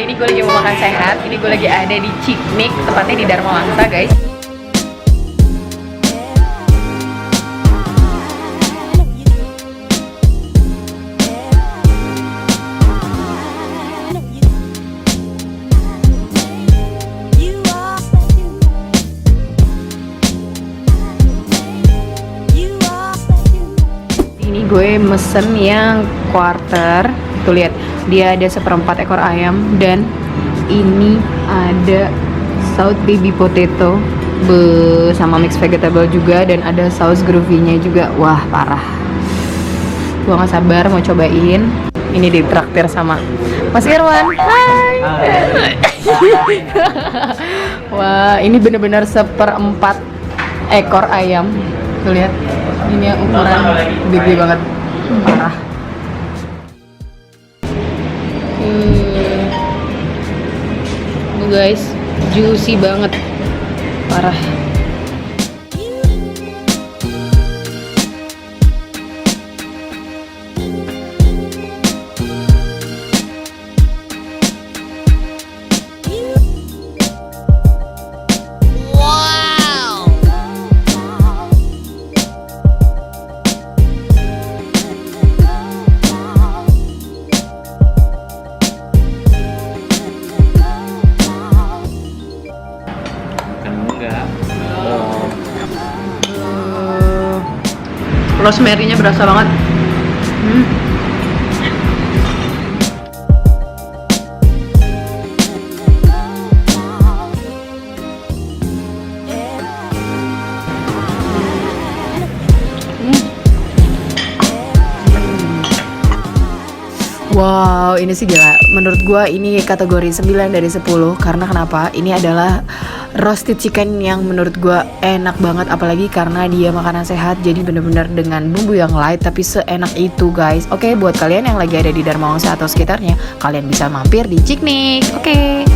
Kali ini gue lagi mau makan sehat. Ini gue lagi ada di Ciknik, tepatnya di Dharma Wangsa, guys. Ini gue mesen yang quarter. Tuh lihat, dia ada seperempat ekor ayam dan ini ada saus baby potato sama mix vegetable juga, dan ada saus groovy-nya juga. Wah, parah. Gua nggak sabar mau cobain. Ini ditraktir sama Mas Irwan. Hai. Wah, ini bener-bener seperempat ekor ayam. Tuh lihat, ini yang ukuran gede banget, parah. Guys, juicy banget, parah. Rosemary-nya berasa banget. Wow, ini sih gila. Menurut gua ini kategori 9 dari 10. Karena kenapa? Ini adalah roasted chicken yang menurut gua enak banget, apalagi karena dia makanan sehat. Jadi bener-bener dengan bumbu yang light tapi seenak itu, guys. Oke, buat kalian yang lagi ada di Dharma Wangsa atau sekitarnya, kalian bisa mampir di Ciknik. Oke.